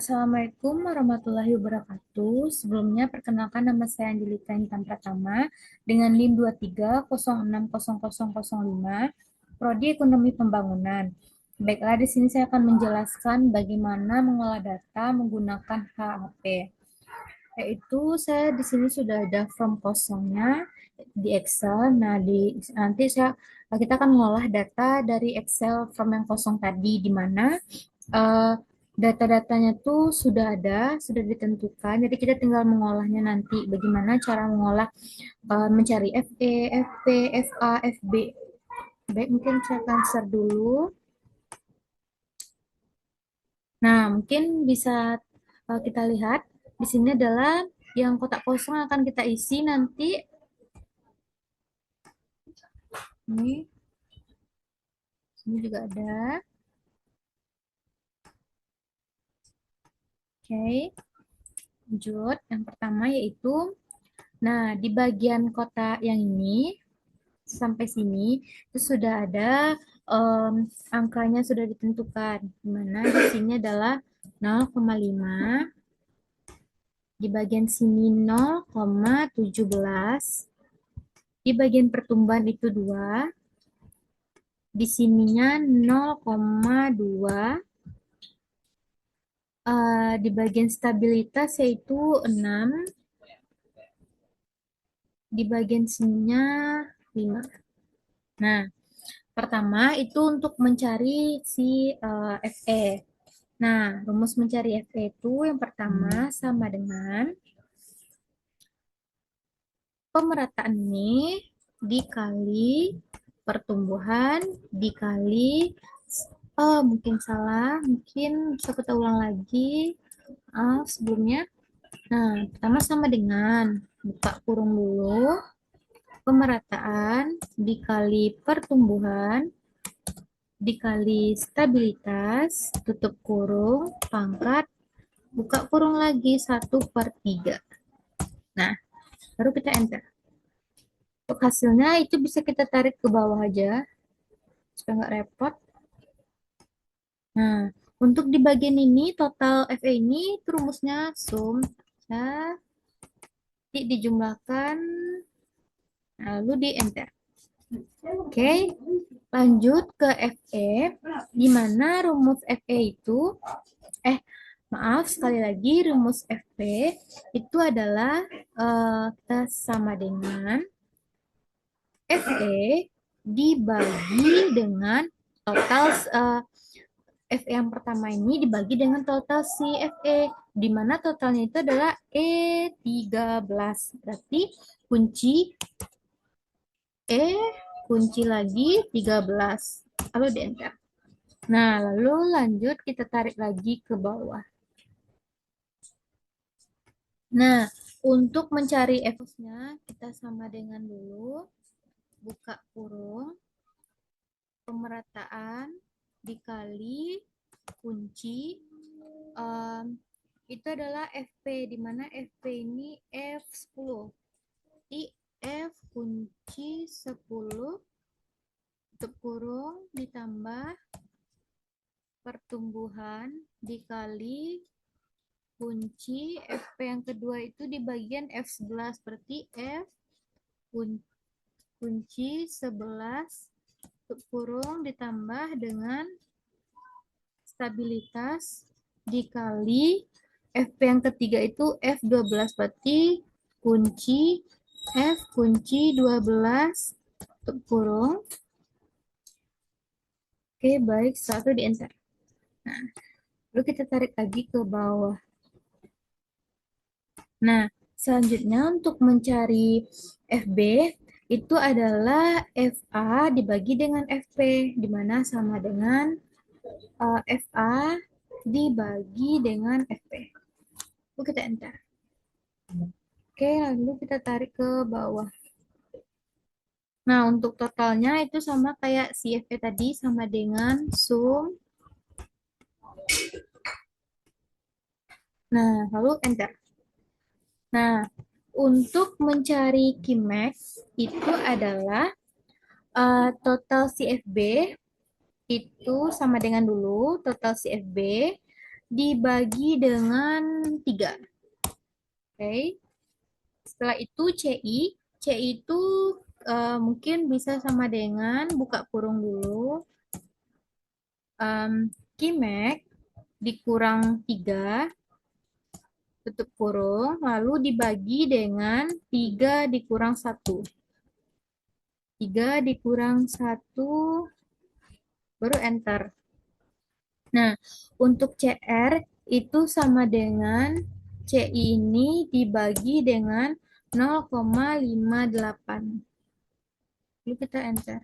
Assalamualaikum warahmatullahi wabarakatuh. Sebelumnya, perkenalkan nama saya Angelika Intan Pratama dengan NIM 23060005, Prodi Ekonomi Pembangunan. Baiklah, di sini saya akan menjelaskan bagaimana mengolah data menggunakan HAP. Yaitu saya di sini sudah ada form kosongnya di Excel. Nah, nanti kita akan mengolah data dari Excel form yang kosong tadi, di mana eh, data-datanya tuh sudah ada, sudah ditentukan. Jadi kita tinggal mengolahnya nanti. Bagaimana cara mengolah, mencari FE, FP, FA, FB. Baik, mungkin saya akan share dulu. Nah, mungkin bisa kita lihat di sini adalah yang kotak kosong akan kita isi nanti. Ini juga ada. Oke, lanjut. Yang pertama yaitu, nah, di bagian kotak yang ini sampai sini itu sudah ada angkanya sudah ditentukan. Di mana di sini adalah 0,5, di bagian sini 0,17, di bagian pertumbuhan itu 2, di sininya 0,2, di bagian stabilitas yaitu 6, di bagian sininya 5. Nah, pertama itu untuk mencari si FE. Nah, rumus mencari FE itu yang pertama sama dengan pemerataan ini dikali pertumbuhan dikali, mungkin salah, mungkin bisa kita ulang lagi sebelumnya. Nah, pertama sama dengan, buka kurung dulu, pemerataan dikali pertumbuhan dikali stabilitas, tutup kurung, pangkat, buka kurung lagi, 1/3. Nah, baru kita enter. Untuk hasilnya itu bisa kita tarik ke bawah aja, supaya nggak repot. Nah, untuk di bagian ini, total FE ini itu rumusnya sum, ya, dijumlahkan, lalu di enter. Oke, lanjut ke FE, di mana rumus FE itu, maaf, sekali lagi, rumus FP itu adalah kita sama dengan FE dibagi dengan total, FE yang pertama ini dibagi dengan total si FE, di mana totalnya itu adalah E13. Berarti kunci E, kunci lagi 13. Lalu di enter. Nah, lalu lanjut kita tarik lagi ke bawah. Nah, untuk mencari F-nya, kita sama dengan dulu, buka kurung, pemerataan, dikali, kunci, itu adalah FP, di mana FP ini F10. Di F kunci 10, tutup kurung, ditambah pertumbuhan, dikali kunci FP yang kedua itu di bagian F11, berarti F kunci 11 tutup kurung ditambah dengan stabilitas dikali FP yang ketiga itu F12, berarti kunci F kunci 12 tutup kurung. Oke, baik, satu di enter. Nah, lalu kita tarik lagi ke bawah. Nah, selanjutnya untuk mencari FB itu adalah FA dibagi dengan FP, di mana sama dengan FA dibagi dengan FP. Lalu kita enter. Oke, lalu kita tarik ke bawah. Nah, untuk totalnya itu sama kayak si FP tadi, sama dengan sum. Nah, lalu enter. Nah, untuk mencari Kimax itu adalah total CFB itu sama dengan dulu total CFB dibagi dengan 3. Oke. Setelah itu CI. CI itu mungkin bisa sama dengan buka kurung dulu. Kimek dikurang 3 tutup kurung, lalu dibagi dengan 3 dikurang 1. 3 dikurang 1, baru enter. Nah, untuk CR itu sama dengan CI ini dibagi dengan 0,58. Lalu kita enter.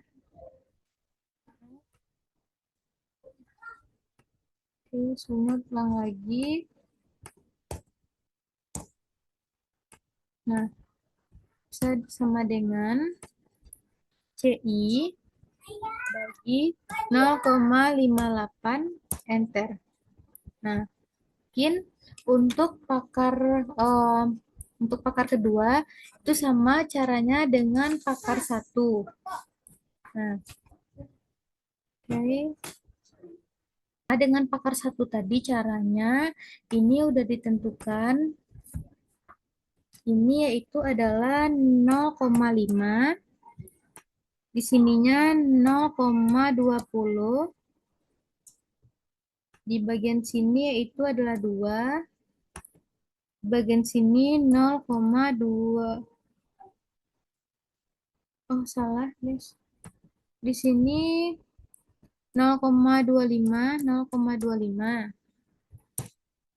Oke, semua ulang lagi. Nah, bisa sama dengan CI bagi 0,58 enter. Nah, mungkin untuk pakar kedua itu sama caranya dengan pakar 1. Nah, oke. Nah, dengan pakar 1 tadi caranya ini udah ditentukan. Ini yaitu adalah 0,5. Di sininya 0,20. Di bagian sini yaitu adalah 2. Di bagian sini 0,2. Oh, salah, guys. Di sini 0,25, 0,25.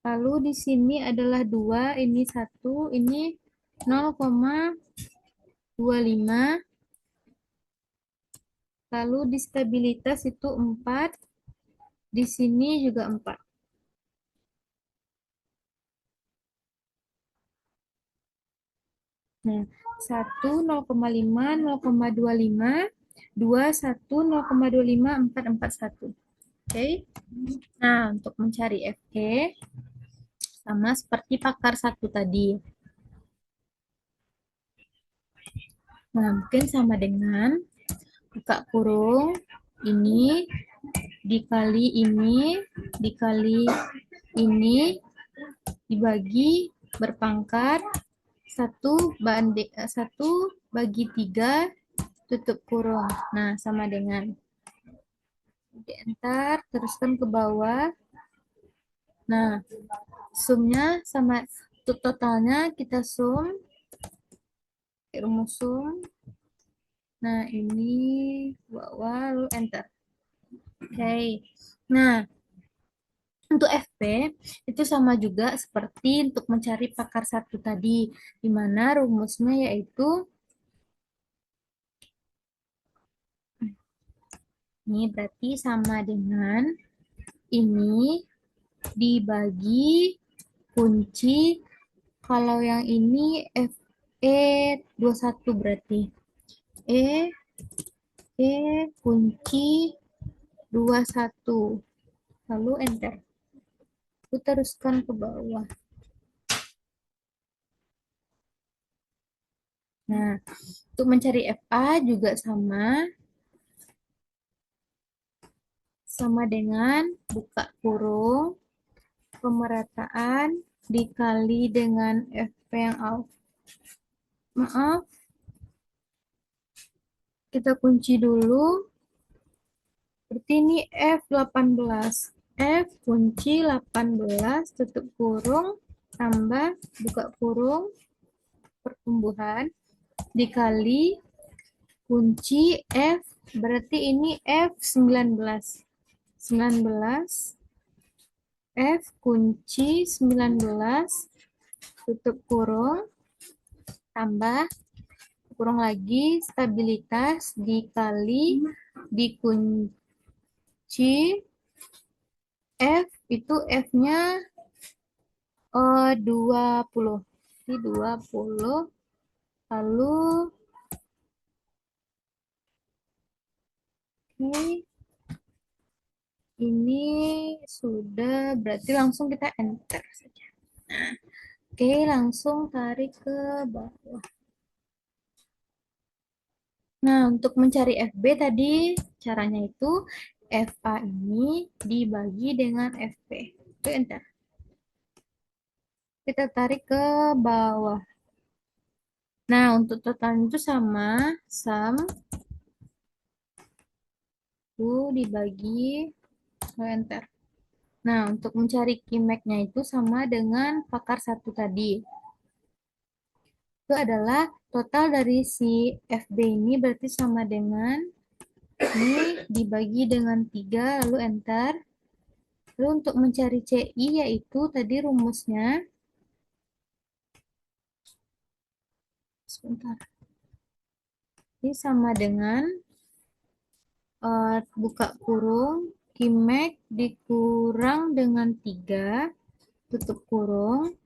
Lalu di sini adalah 2, ini 1, ini 0,25. Lalu di stabilitas itu 4. Di sini juga 4. Nah, 1, 0,5, 0,25, 2, 1, 0,25, 4, 4, 1. Oke. Nah, untuk mencari FE, sama seperti pakar 1 tadi. Nah, mungkin sama dengan buka kurung, ini dikali ini, dikali ini, dibagi berpangkat 1 bagi 3 tutup kurung. Nah, sama dengan di enter, teruskan ke bawah. Nah, sumnya sama, untuk totalnya kita sum, rumus sum. Nah, ini bawah, lalu enter. Oke. Nah, untuk FP itu sama juga seperti untuk mencari pakar 1 tadi, di mana rumusnya yaitu ini berarti sama dengan ini dibagi kunci, kalau yang ini FE21 berarti kunci 21, lalu enter. Aku teruskan ke bawah. Nah, untuk mencari FA juga sama dengan buka kurung, pemerataan dikali dengan FP yang maaf, kita kunci dulu. Berarti ini F18. F kunci 18 tutup kurung tambah buka kurung pertumbuhan dikali kunci F, berarti ini F19. 19 F kunci 19 tutup kurung tambah kurung lagi stabilitas dikali dikunci F, itu F-nya 20. Ini 20. Lalu oke. Ini sudah, berarti langsung kita enter saja. Nah, oke, langsung tarik ke bawah. Nah, untuk mencari FB tadi caranya itu FA ini dibagi dengan FP. Itu enter. Kita tarik ke bawah. Nah, untuk total itu sama, sum itu dibagi ke enter. Nah, untuk mencari Kmax-nya itu sama dengan pakar satu tadi. Itu adalah total dari si FB ini berarti sama dengan ini dibagi dengan 3 lalu enter. Lalu untuk mencari CI yaitu tadi rumusnya, sebentar, ini sama dengan buka kurung Kmax dikurang dengan 3 tutup kurung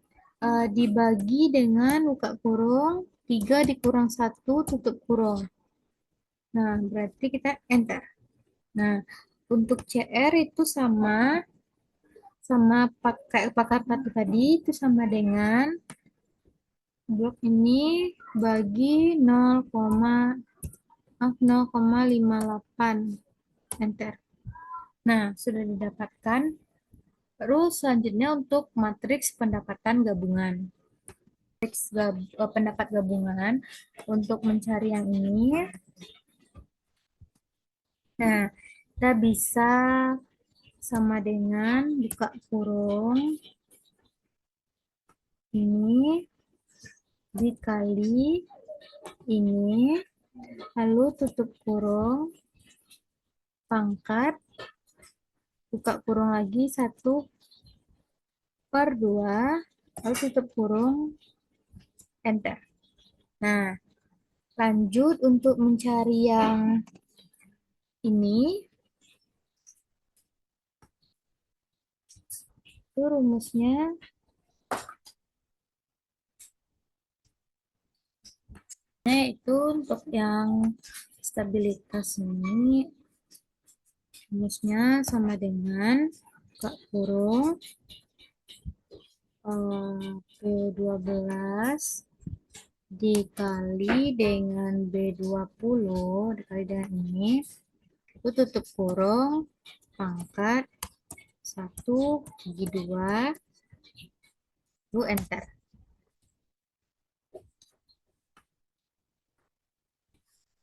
dibagi dengan buka kurung 3 dikurang 1 tutup kurung. Nah, berarti kita enter. Nah, untuk CR itu sama pakai pakar satu tadi itu sama dengan blok ini bagi 0,58 enter. Nah, sudah didapatkan. Terus selanjutnya untuk matriks pendapatan gabungan. Pendapat gabungan untuk mencari yang ini. Nah, kita bisa sama dengan buka kurung ini dikali ini, lalu tutup kurung pangkat buka kurung lagi 1/2 lalu tutup kurung enter. Nah, lanjut untuk mencari yang ini itu rumusnya itu untuk yang stabilitas ini rumusnya sama dengan buka kurung B12 dikali dengan B20 dikali dengan ini itu tutup kurung pangkat 1 bagi 2 lalu enter.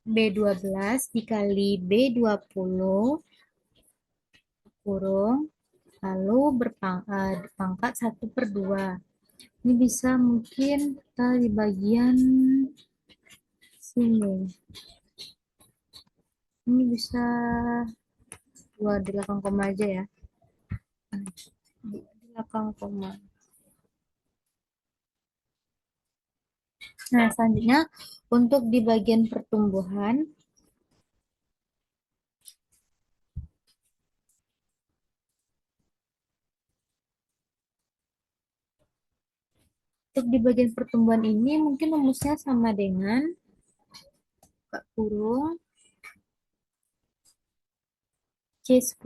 B12 dikali B20 kurung lalu berpangkat 1/2. Ini bisa mungkin kita di bagian sini. Ini bisa 2 di belakang koma aja ya. Di belakang koma. Nah, selanjutnya untuk di bagian pertumbuhan, untuk di bagian pertumbuhan ini mungkin rumusnya sama dengan buka kurung C10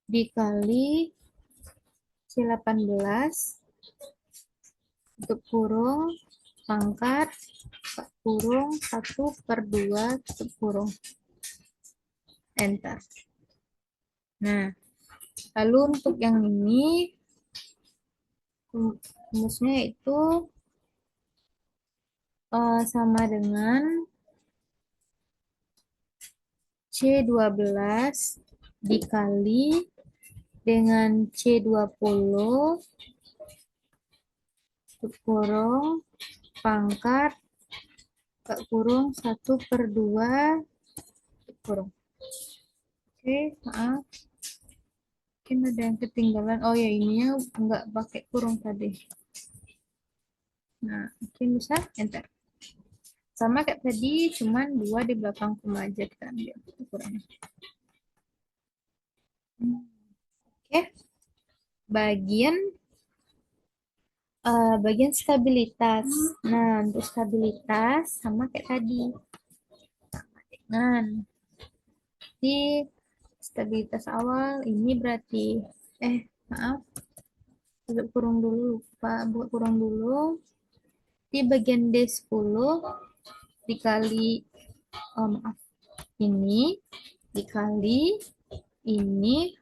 dikali C18 tutup kurung pangkat buka kurung 1/2 tutup kurung enter. Nah, lalu untuk yang ini rumusnya itu sama dengan C12 dikali dengan C20 tutup kurung pangkat buka kurung 1/2 tutup kurung. Oke, maaf. Mungkin ada yang ketinggalan. Oh ya, ininya enggak pakai kurung tadi. Nah, mungkin bisa enter. Sama kayak tadi, cuman 2 di belakang koma aja kita ambil ukurannya. Oke. Bagian stabilitas. Nah, untuk stabilitas sama kayak tadi. Sama dengan di stabilitas awal ini berarti maaf. Buka kurung dulu, lupa buka kurung dulu. Di bagian D10 dikali maaf ini dikali ini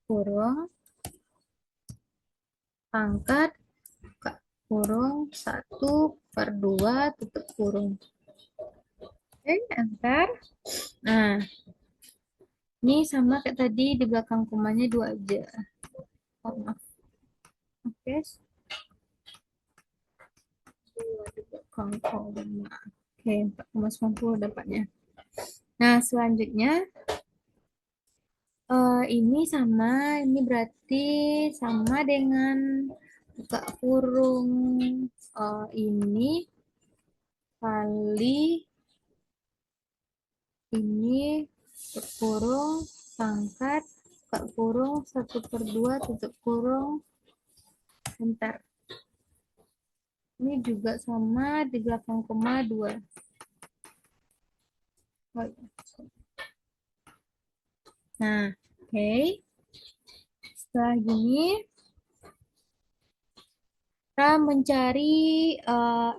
kurung pangkat buka kurung 1/2 tutup kurung. Oke, enter. Nah, ini sama kayak tadi, di belakang komanya 2 aja. Oh, maaf. Oke, 2 di belakang koma. Oke, 4,90 dapatnya. Nah, selanjutnya ini sama, ini berarti sama dengan buka kurung ini kali ini kurung pangkat buka kurung 1/2 tutup kurung enter. Ini juga sama, di belakang koma 2. Nah, oke. Setelah gini, kita mencari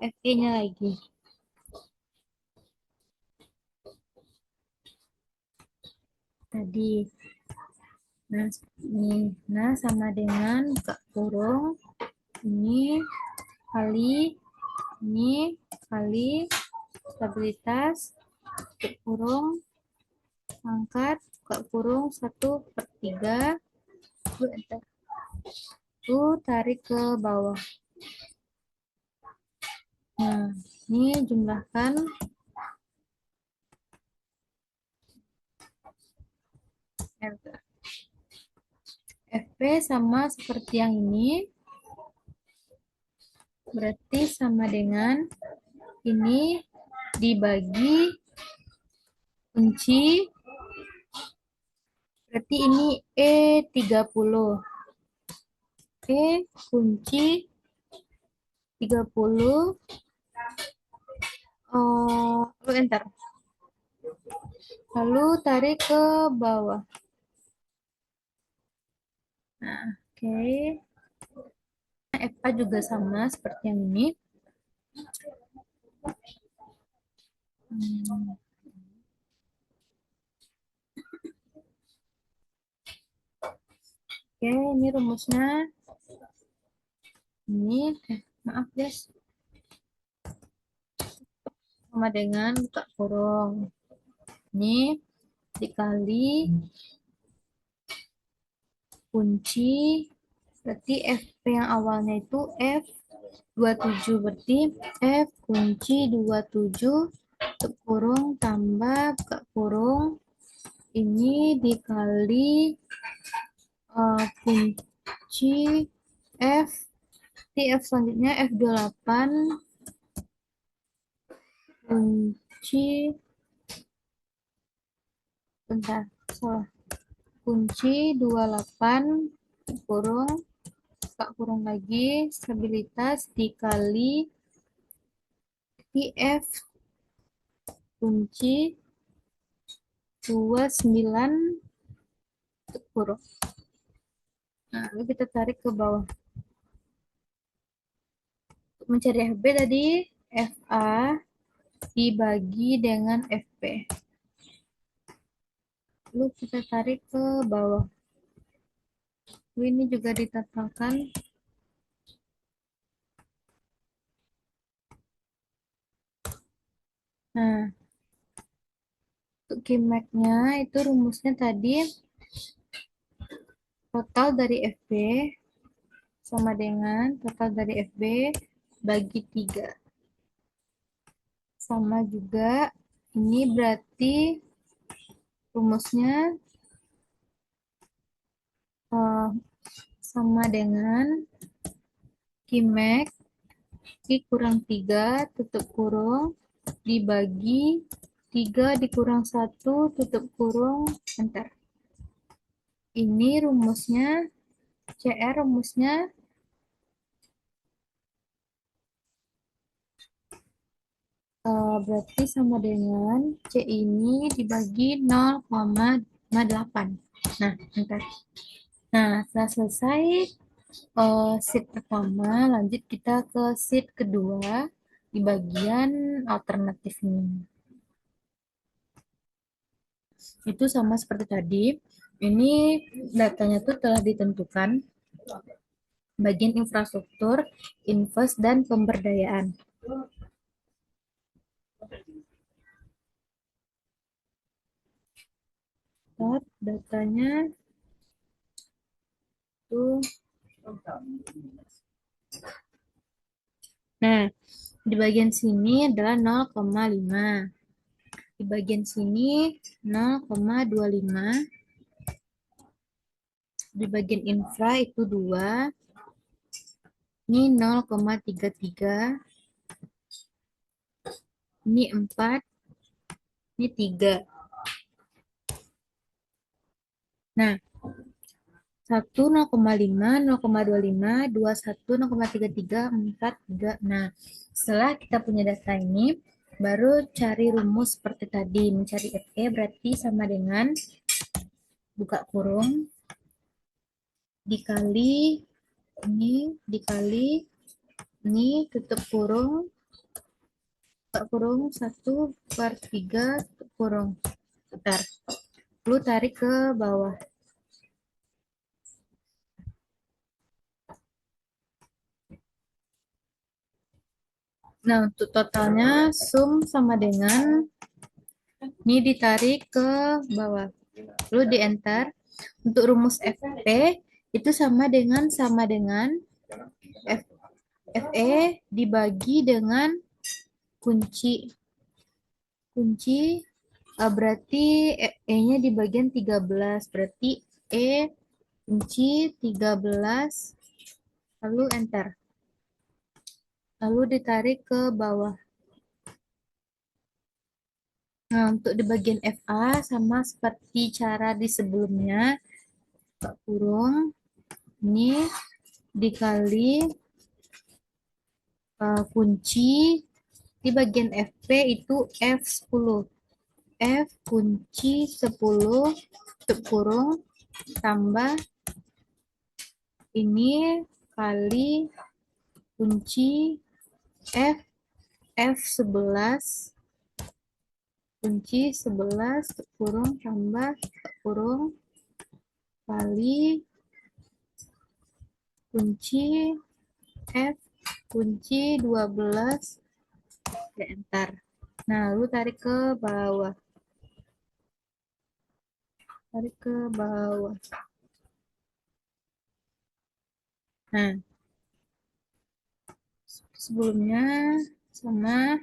FE-nya lagi. Tadi. Nah, ini. Nah, sama dengan buka kurung. Ini kali stabilitas tutup kurung angkat buka kurung 1/3 itu tarik ke bawah. Nah, ini jumlahkan FP sama seperti yang ini, berarti sama dengan ini dibagi kunci, berarti ini E30. Kunci 30 lalu enter. Lalu tarik ke bawah. Nah, oke. FA juga sama seperti yang ini. Oke, ini rumusnya. Ini, maaf guys. Sama dengan buka kurung. Ini dikali kunci, berarti FP yang awalnya itu F27, berarti F kunci 27 tutup kurung tambah buka kurung ini dikali kunci F, di F selanjutnya F28 kunci, bentar, salah, kunci 28 kurung buka kurung lagi stabilitas dikali F kunci 29 kurung. Nah, lalu kita tarik ke bawah. Untuk mencari FB tadi, FA dibagi dengan FP. Lalu kita tarik ke bawah. Ini juga ditatakan. Nah, untuk Qmax-nya itu rumusnya tadi total dari FB sama dengan total dari FB bagi 3. Sama juga, ini berarti rumusnya sama dengan Qmax dikurang 3 tutup kurung dibagi 3 dikurang 1 tutup kurung enter. Ini rumusnya CR, rumusnya berarti sama dengan C ini dibagi 0,8. Nah, enter. Nah, setelah selesai sheet pertama, lanjut kita ke sheet kedua di bagian alternatif ini. Itu sama seperti tadi. Ini datanya tuh telah ditentukan bagian infrastruktur, invest, dan pemberdayaan. Lihat datanya tuh. Nah, di bagian sini adalah 0,5. Di bagian sini 0,25. Di bagian infra itu 2. Ini 0,33. Ini 4. Ini 3. Nah, 1 0,5, 0,25, 21, 0,33, 4, 3. Nah, setelah kita punya data ini, baru cari rumus seperti tadi. Mencari FE berarti sama dengan buka kurung dikali ini dikali ini tutup kurung buka kurung 1/3 tutup kurung. Bentar. Lu tarik ke bawah. Nah, untuk totalnya sum sama dengan ini ditarik ke bawah. Lalu di enter. Untuk rumus FP itu sama dengan F, FE dibagi dengan kunci. Kunci berarti E-nya di bagian 13. Berarti E kunci 13. Lalu enter. Lalu ditarik ke bawah. Nah, untuk di bagian FA sama seperti cara di sebelumnya. Kurung ini dikali kunci di bagian FP itu F10. F kunci 10 tutup kurung tambah ini kali kunci F F11 kunci 11 tutup kurung tambah kurung kali kunci F kunci 12 enter. Nah, lu tarik ke bawah. Tarik ke bawah. Nah, sebelumnya sama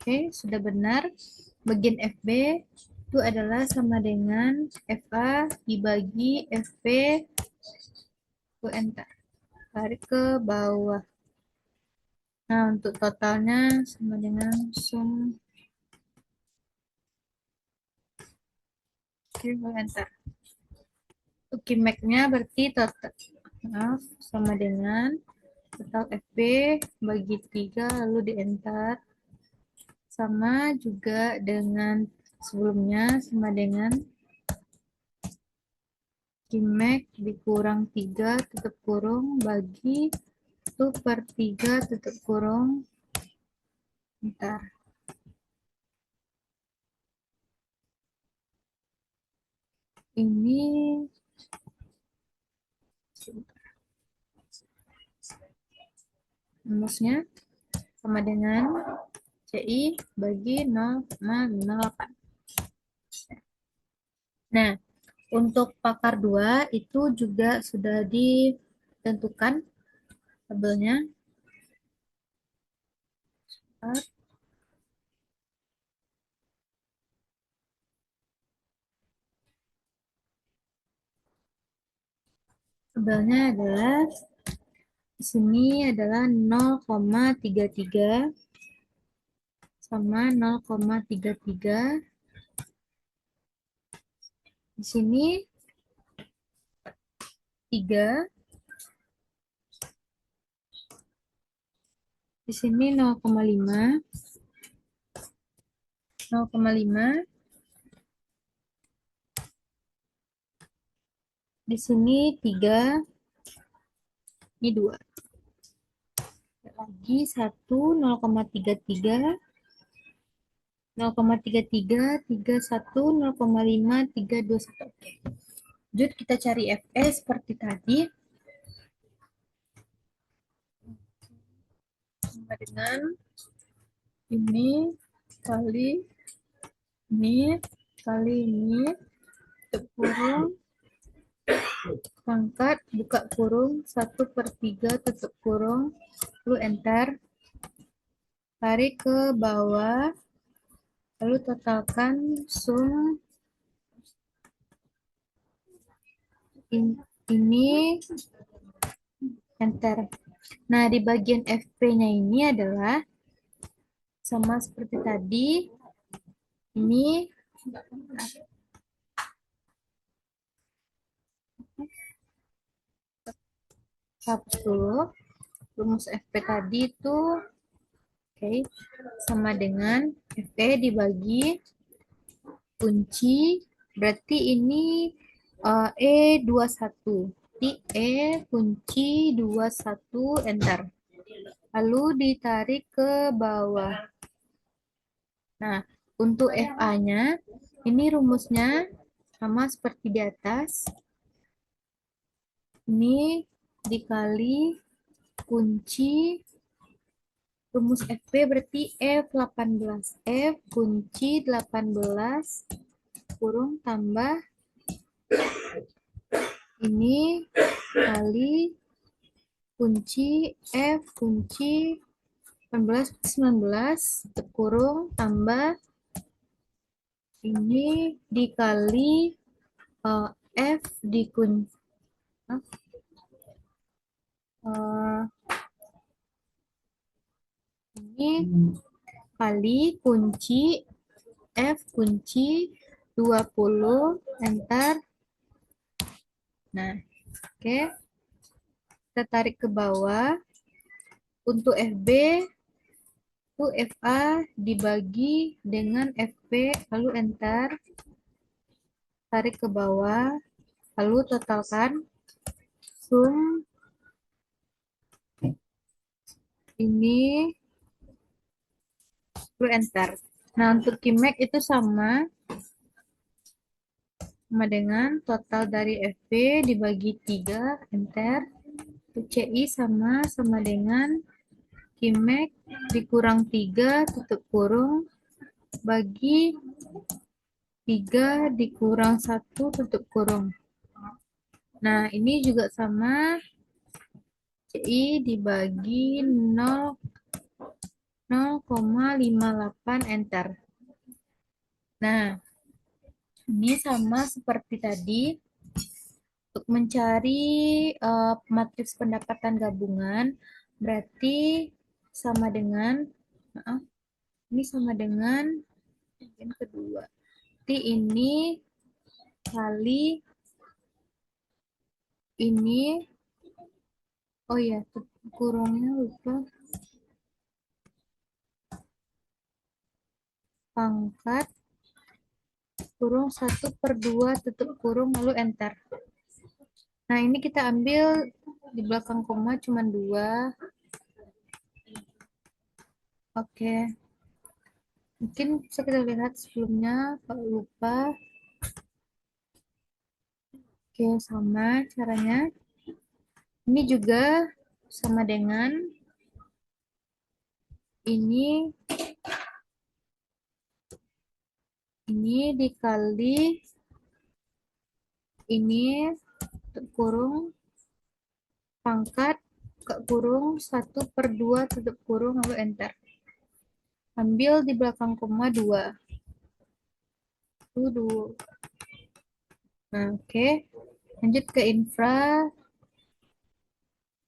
oke, sudah benar. Bagian FB itu adalah sama dengan FA dibagi FP ke enter. Tarik ke bawah. Nah, untuk totalnya sama dengan sum. Oke, ke enter. Oke, max-nya berarti total. Maaf, sama dengan total FB bagi 3 lalu di enter. Sama juga dengan sebelumnya, sama dengan Gmax dikurang 3 tutup kurung bagi 1/3 tutup kurung. Bentar. Ini rumusnya sama dengan CI bagi 0,08. Nah, untuk pakar 2 itu juga sudah ditentukan tabelnya. Tabelnya adalah di sini adalah 0,33 sama 0,33. Di sini 3. Di sini 0,5. 0,5. Di sini 3. Ini 2. bagi 1, 0,33, 0,33, 31, 0,5, 321. Oke. Lanjut kita cari FE seperti tadi. Sama dengan ini kali ini kali ini, tutup kurung, pangkat, buka kurung, 1/3, tutup kurung, lalu enter, tarik ke bawah, lalu totalkan sum ini, enter. Nah, di bagian FP-nya ini adalah sama seperti tadi, ini 10, rumus FP tadi itu sama dengan FE dibagi kunci, berarti ini E21. Di E kunci 21, enter. Lalu ditarik ke bawah. Nah, untuk FA-nya, ini rumusnya sama seperti di atas. Ini dikali kunci rumus FP berarti F18. F kunci 18 kurung tambah ini kali kunci F kunci 18 kurung tambah ini dikali F di kunci ini kali kunci F kunci 20, enter. Nah, oke. Kita tarik ke bawah. Untuk FB itu FA dibagi dengan FP, lalu enter. Tarik ke bawah, lalu totalkan sum ini, lalu enter. Nah, untuk Kimek itu sama dengan total dari FP dibagi 3, enter. CI sama dengan Kimek dikurang 3, tutup kurung, bagi 3 dikurang 1, tutup kurung. Nah, ini juga sama, CI dibagi 0,58, enter. Nah, ini sama seperti tadi. Untuk mencari matriks pendapatan gabungan, berarti sama dengan, ini sama dengan yang kedua. Berarti ini kali ini, oh ya, kurungnya lupa, pangkat kurung 1/2, tutup kurung, lalu enter. Nah, ini kita ambil di belakang koma cuma 2. Oke. Mungkin bisa kita lihat sebelumnya, kalau lupa. Oke, sama caranya. Ini juga sama dengan ini dikali ini kurung pangkat ke kurung 1/2, tutup kurung, lalu enter. Ambil di belakang koma 2. Nah, oke. Lanjut ke infra,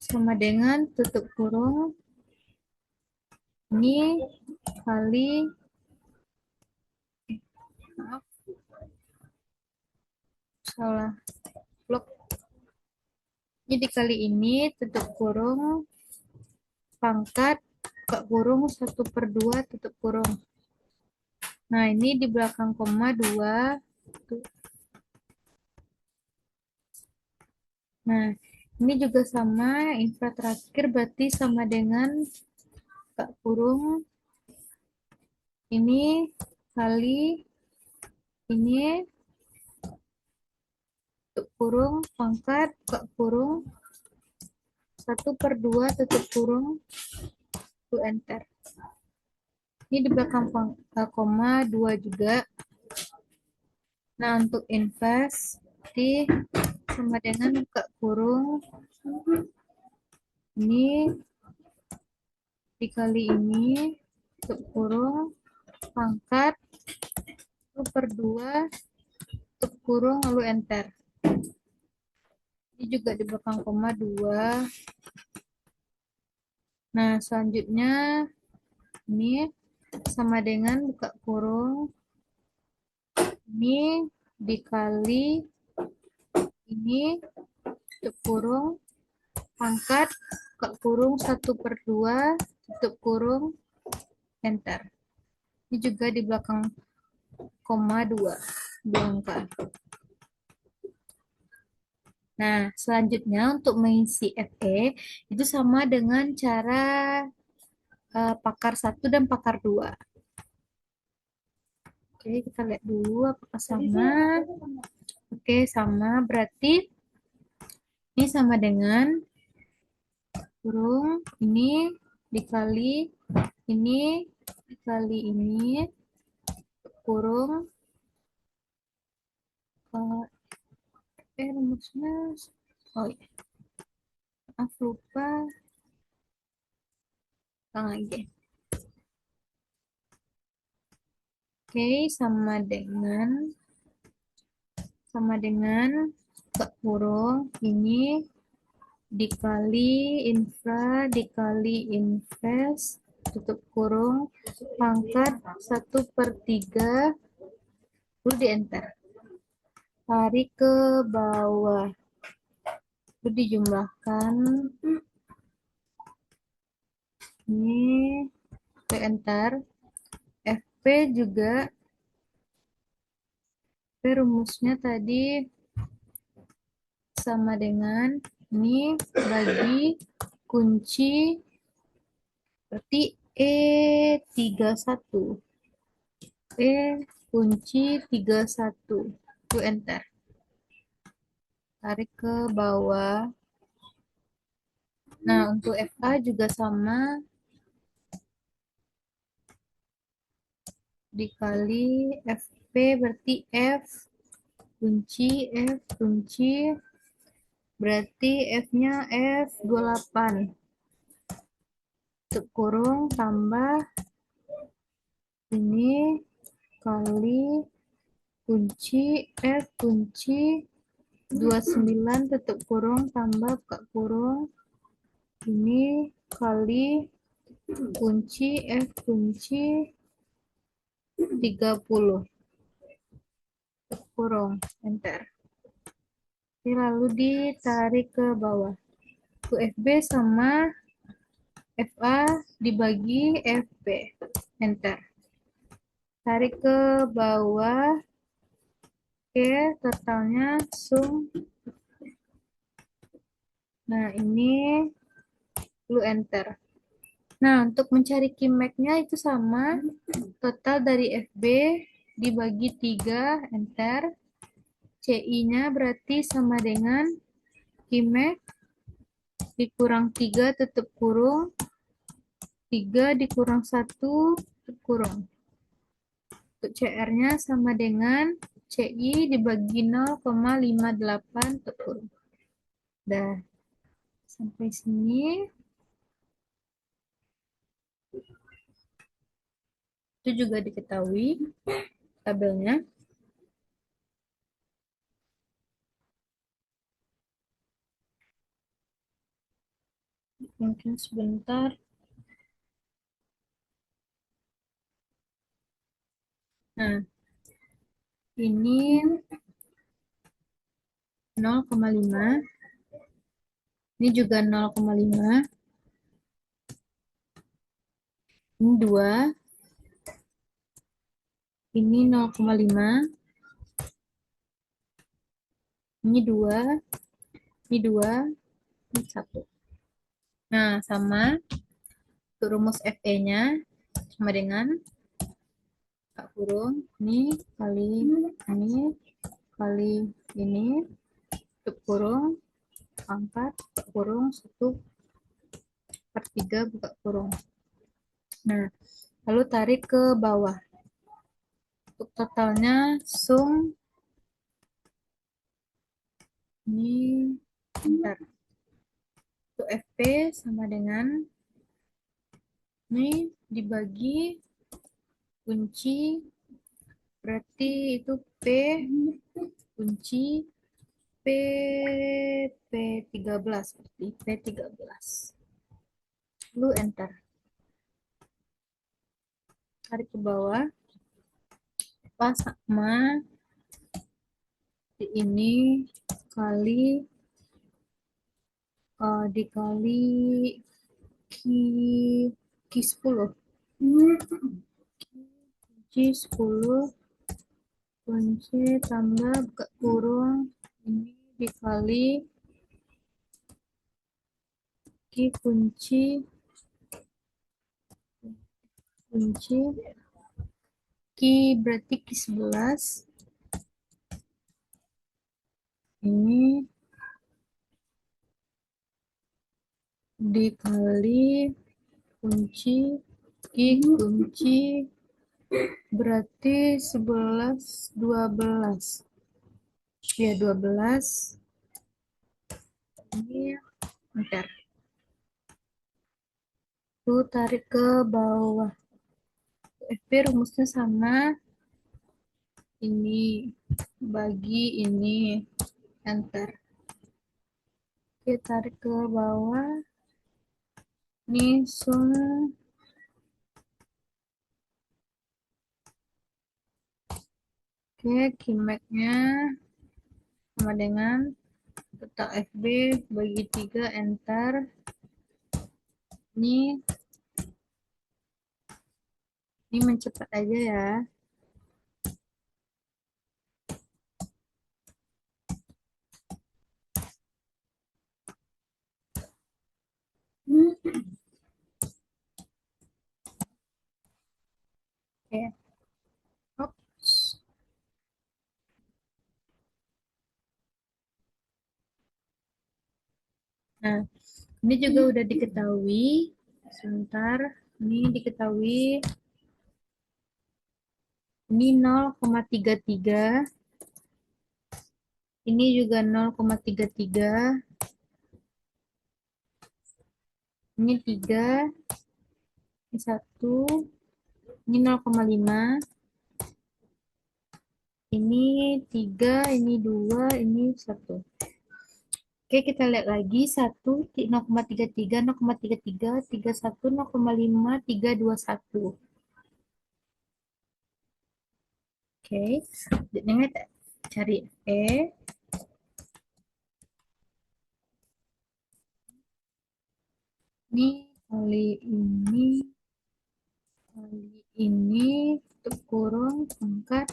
sama dengan tutup kurung ini kali salah blok, ini dikali ini tutup kurung pangkat ke kurung 1/2, tutup kurung. Nah, ini di belakang koma 2. Nah, Ini juga sama, infra terakhir berarti sama dengan buka kurung ini kali ini tutup kurung pangkat buka kurung 1/2 tutup kurung itu enter. Ini di belakang koma 2 juga. Nah, untuk invest di sama dengan buka kurung ini dikali ini tutup kurung pangkat 1/2 tutup kurung lalu enter. Ini juga di belakang koma 2. Nah, selanjutnya ini sama dengan buka kurung ini dikali ini tutup kurung pangkat buka kurung 1/2 tutup kurung enter. Ini juga di belakang koma 2 angka. Nah, selanjutnya untuk mengisi FE itu sama dengan cara pakar 1 dan pakar 2. Oke, kita lihat dulu apakah sama. Oke, sama. Berarti ini sama dengan kurung ini dikali ini dikali ini kurung rumusnya oh iya. Maaf lupa lagi. Oke, sama dengan buka kurung ini dikali infra dikali invest tutup kurung pangkat 1/3 lalu di enter. Tarik ke bawah lalu dijumlahkan ini ke enter. FP juga rumusnya tadi sama dengan ini bagi kunci berarti E31 kunci 31 itu enter. Tarik ke bawah. Nah, untuk FA juga sama dikali FP berarti F kunci berarti F-nya F28 tutup kurung tambah ini kali kunci F kunci 29 tutup kurung tambah buka kurung ini kali kunci F kunci 30 tutup kurung enter. Lalu ditarik ke bawah. UFB sama FA dibagi FB. Enter. Tarik ke bawah. Oke, totalnya sum. Nah, ini lu enter. Nah, untuk mencari Qmax-nya itu sama. Total dari FB dibagi 3, enter. CI-nya berarti sama dengan Qmax dikurang 3 tutup kurung 3 dikurang 1 tutup kurung. Untuk CR-nya sama dengan CI dibagi 0,58 tutup kurung. Dah, sampai sini. Itu juga diketahui tabelnya. Mungkin sebentar. Nah, ini 0,5. Ini juga 0,5. Ini 2. Ini 0,5. Ini 2. Ini 2. 1. Nah, sama untuk rumus FE-nya sama dengan buka kurung ini kali ini tutup kurung pangkat buka kurung 1/3 buka kurung. Nah, lalu tarik ke bawah. Untuk totalnya sum ini bentar. Untuk FP sama dengan ini dibagi kunci, berarti itu P kunci P P13 seperti P13. Lalu enter. Tarik ke bawah. Pas sama ini kali dikali Q 10. Q 10 kunci tambah buka kurung ini dikali Q kunci Q berarti Q 11 ini dikali kunci Q kunci berarti 12 ya 12 ini bentar tuh tarik ke bawah. FP rumusnya sama ini bagi ini enter. Oke, tarik ke bawah ini sum oke Qmax-nya sama dengan letak FB bagi 3 enter. Ini mencepat aja ya. Oke. Oops. Nah, ini juga udah diketahui. Sebentar, ini diketahui. Ini 0,33. Ini juga 0,33. Ini 3. Ini 1. Ini 0,5. Ini 3, ini 2, ini 1. Oke, kita lihat lagi. 1, 0,33, 0,33, 31, 0,5, 321. Oke, dengan cari E. Ini kali ini tutup kurung pangkat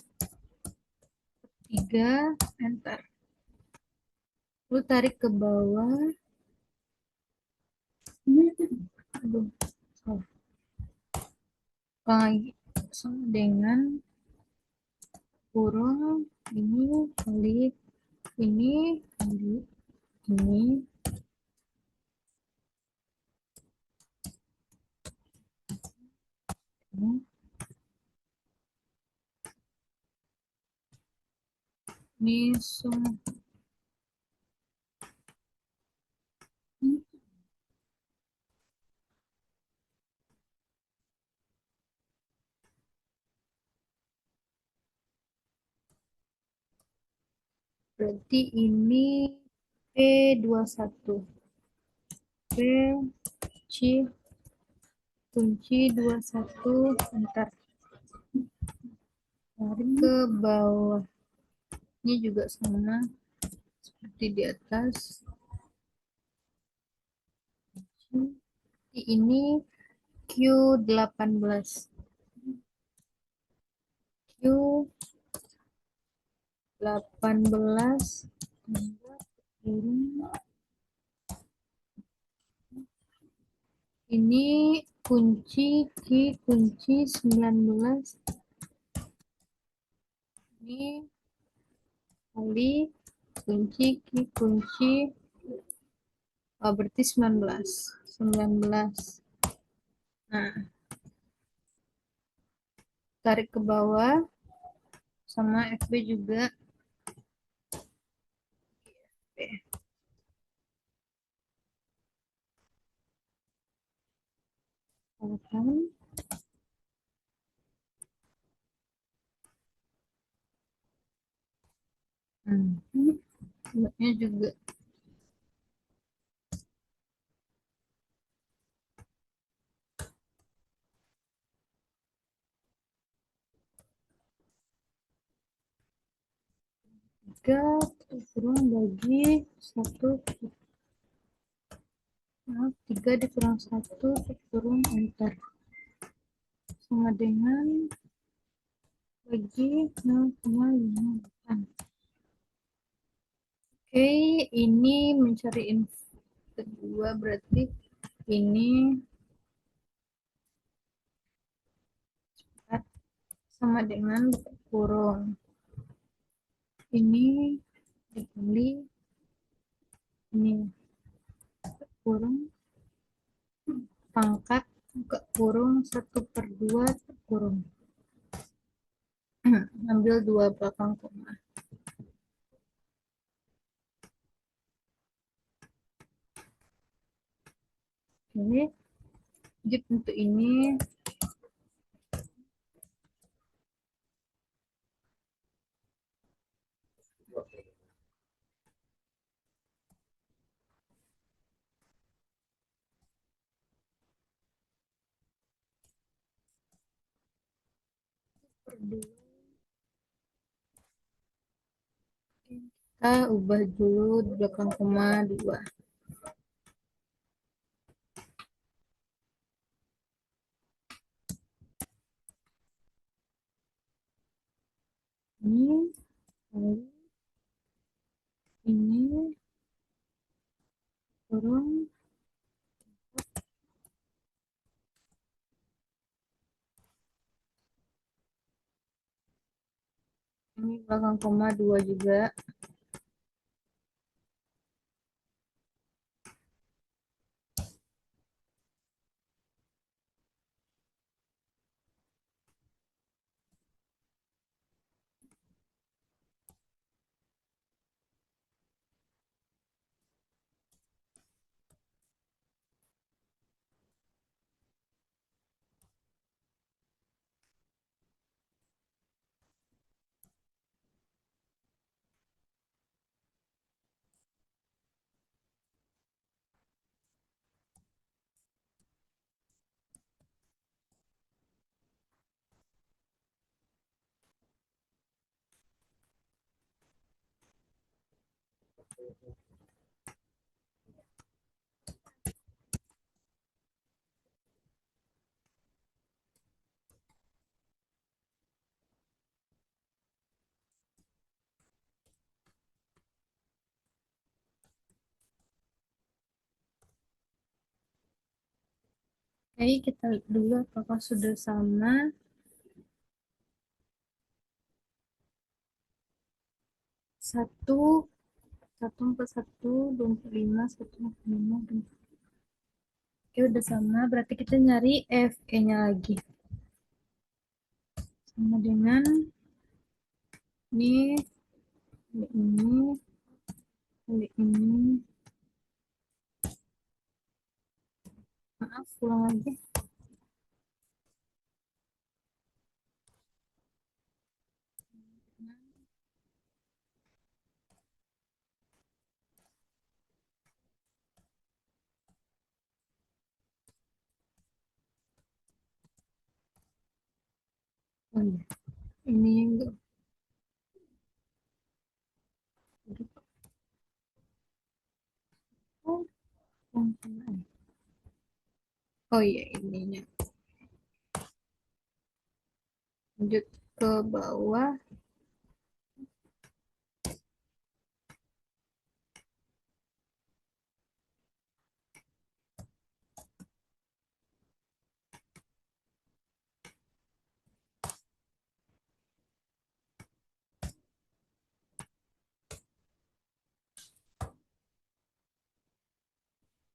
3 enter. Lalu tarik ke bawah. Aduh, sama dengan kurung ini kali ini kali ini ini sum berarti ini P21 P kunci 21 enter. Tarik ke bawah. Ini juga sama seperti di atas. Ini Q18. Q18 Ini kunci Q kunci 19. Ini kali kunci Q kunci, oh, berarti 19. 19. Nah, tarik ke bawah sama FB juga. Oke. Tekan. Ini juga. Tiga kurang bagi satu, maaf, 3 dikurang satu kurang enter sama dengan bagi 0,58. Oke, ini mencari info kedua, berarti ini sama dengan kurung ini dikali ini kurung pangkat ke kurung 1/2 kurung. Ambil 2 belakang koma. Oke, jadi untuk ini kita ubah dulu di belakang koma 2. Ini kali ini kurung ini belakang koma 2 juga. Oke, kita lihat dulu apakah sudah sama. 1, 141, 25, 145. Oke, udah sama. Berarti kita nyari FE-nya lagi. Sama dengan ini, ini. Maaf, ulang lagi. Oh iya, ini yang enggak. Oh, oh iya, ininya. Lanjut ke bawah.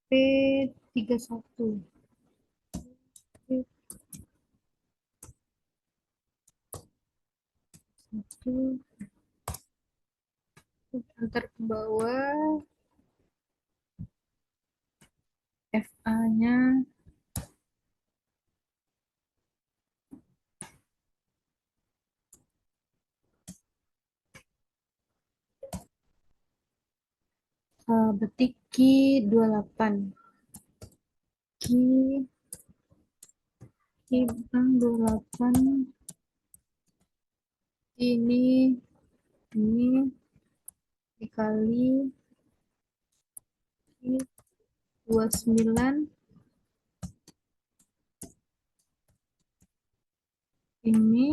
FP31. Satu, antar ke bawah, FA-nya berarti Q28. Q bang 28 ini dikali Q29 ini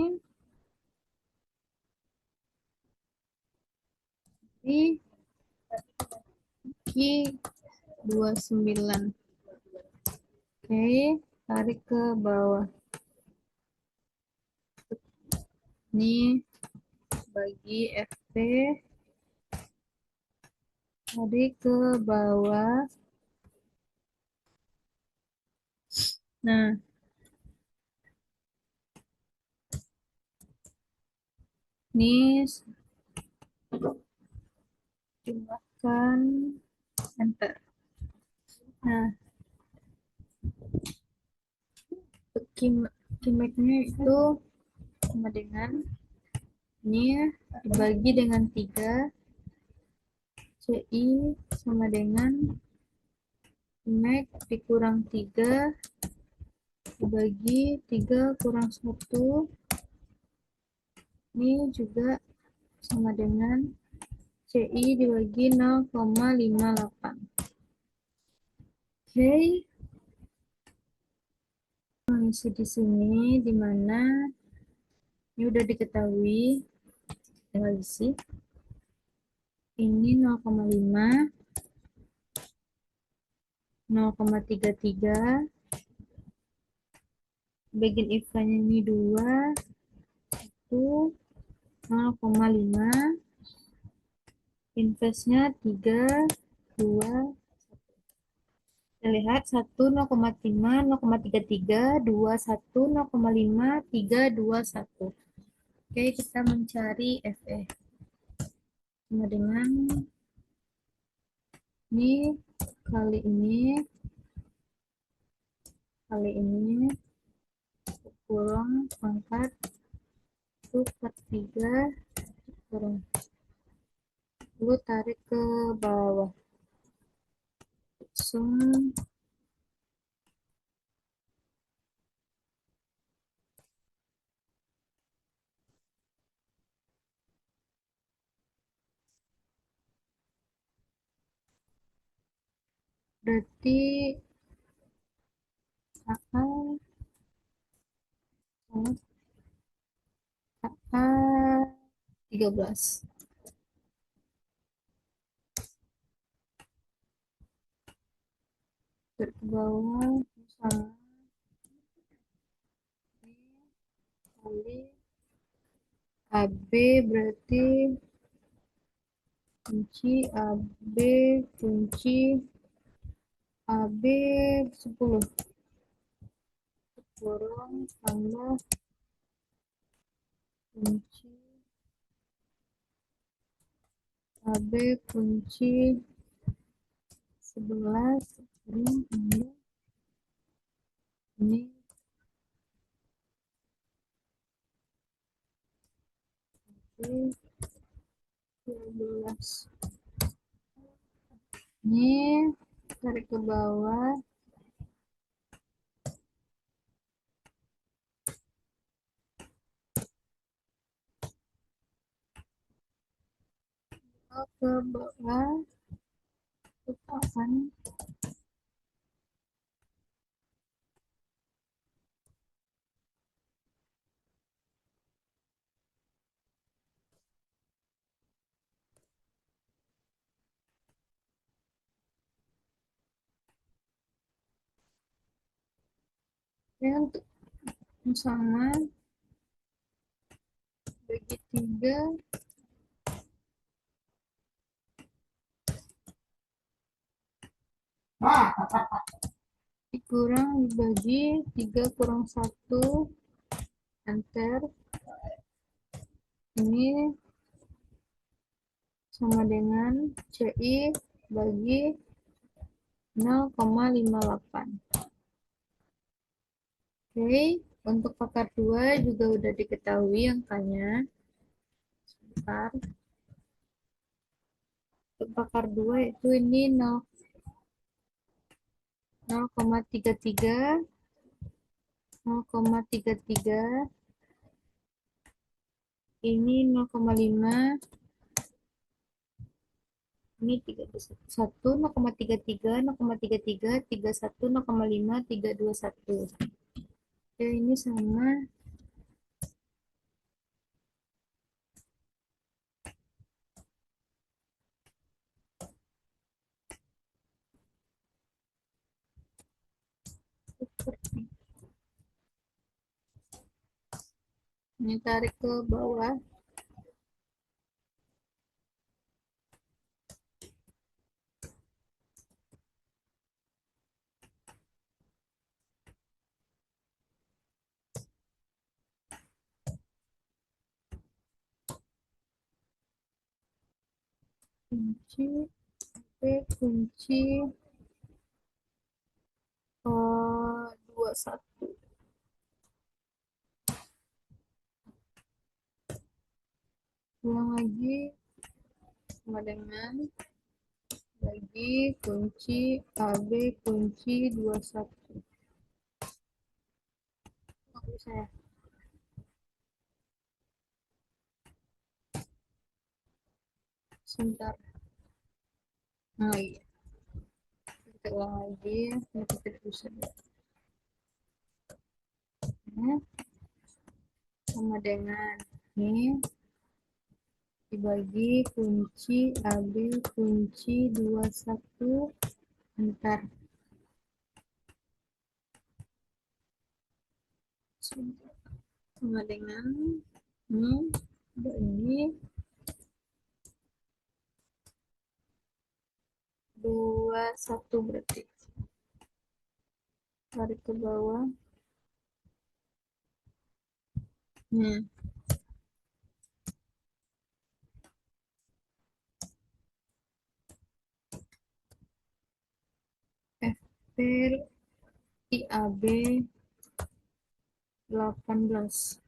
di Q29. Oke, tarik ke bawah. Ini bagi FP, tarik ke bawah. Nah, ini jumlahkan, enter. Nah, Qmax-nya itu sama dengan ini dibagi dengan 3, CI sama dengan Qmax dikurang 3 dibagi 3 kurang 1, ini juga sama dengan CI dibagi 0,58. Oke, mengisi di sini dimana ini udah diketahui, tinggal isi. Ini 0,5, 0,33, bagian IFA-nya ini 2, 1, 0,5, investnya 3, 2, kita lihat 1, 0,5, 0,33, 2, 1, 0,5, 3, 2, 1. Oke, kita mencari FE. Sama dengan ini kali ini kurang pangkat 1 per 3 kurang 10, tarik ke bawah. Langsung berarti AA AA 13. Ke bawah sama kali AB, berarti kunci AB kunci AB 10 kurang tambah kunci AB kunci 11 ini 12. Ini tarik ke bawah. Ke bawah letakkan ya, untuk sama bagi 3 Ah, Dikurang dibagi 3 kurang 1, enter. Ini sama dengan CI bagi 0,58. Oke, untuk faktor 2 juga udah diketahui angkanya. Sebentar. Untuk faktor 2 itu ini 0,33, 0,33, ini 0,5, ini 1, 0,33, 0,33, 31, 0,5, 321. Oke, ini sama. Ini tarik ke bawah. Kunci, kunci 21. Ulang lagi sama dengan bagi kunci AB kunci 21. Nggak bisa ya? Sebentar. Nah, iya. Kita ulang lagi. Ini kita bisa. Nah, sama dengan ini dibagi kunci AB kunci 21, entar sama dengan ini 21 berarti. Tarik ke bawah. Nah, FPR IAB 18.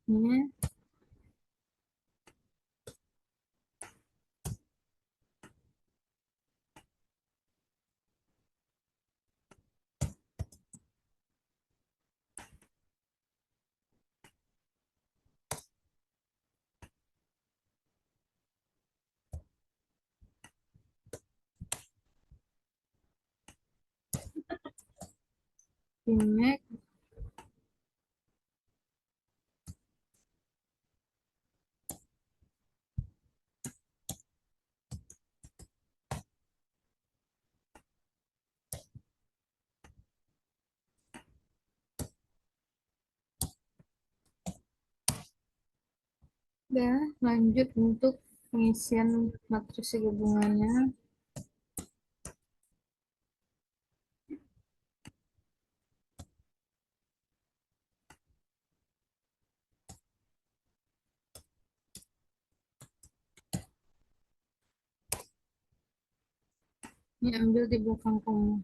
Nah, ini udah lanjut untuk pengisian matriks gabungannya. Ini ambil di belakang kamu.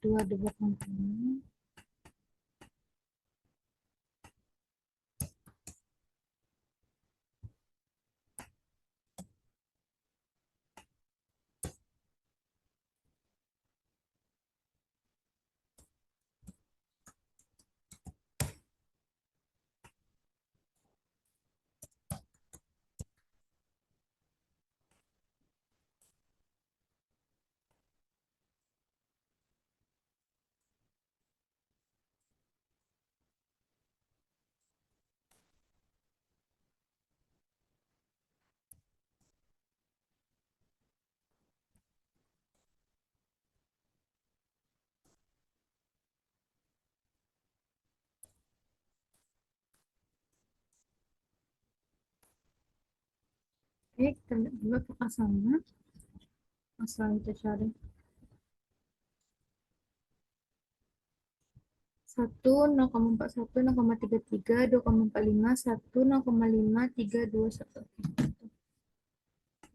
dua debat kampanye. Oke, kita lihat dulu apakah sama. Masalah kita cari. 1, 0,41, 0,33, 2,45, 1, 0,5, 3, 2, 1.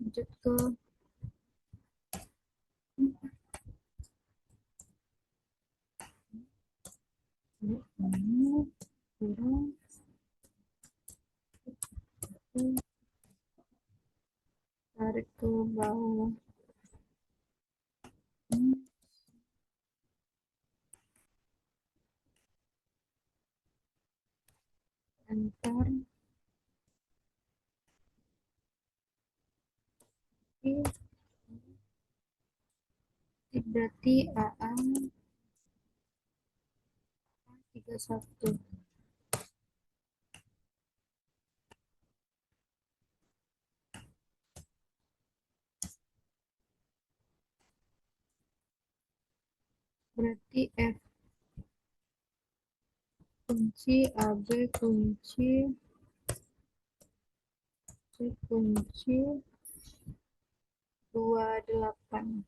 Lanjut ke ini, kurang, tarik ke bawah. Enter. Berarti AA 31. Berarti F kunci, AB kunci, C kunci, 28.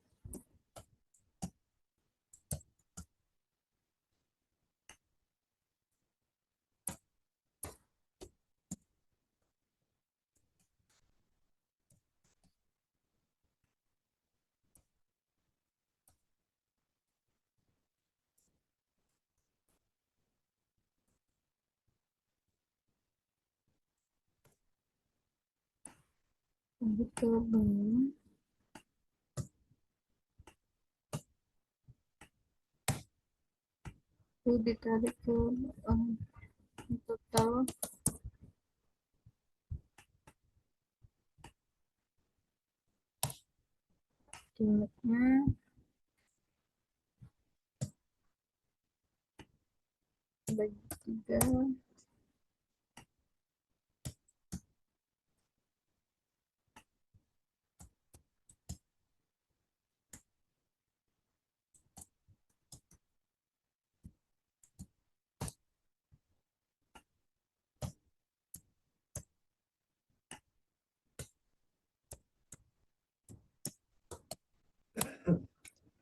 Lanjut ke bawah. Itu ditarik ke total jumlahnya bagi 3.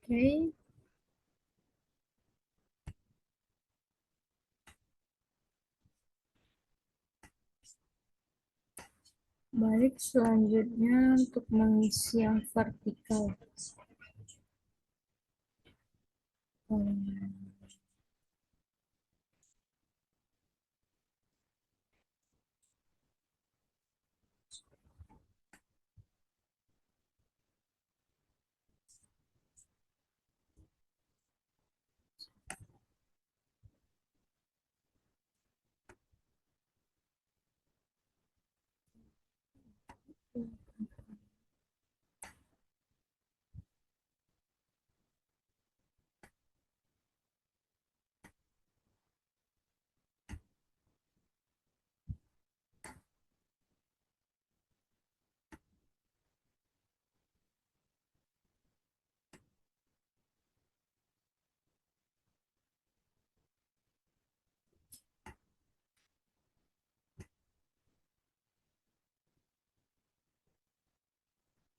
Oke. Baik, selanjutnya untuk mengisi yang vertikal. Hmm,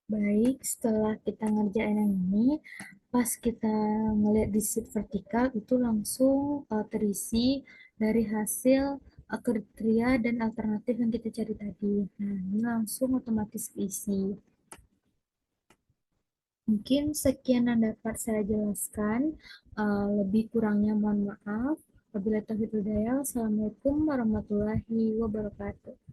Baik, setelah kita ngerjain yang ini, pas kita ngeliat di sheet vertikal itu langsung terisi dari hasil kriteria dan alternatif yang kita cari tadi. Nah, ini langsung otomatis keisi. Mungkin sekian yang dapat saya jelaskan. Lebih kurangnya mohon maaf. Wabillahi taufiq wal hidayah. Wassalamualaikum warahmatullahi wabarakatuh.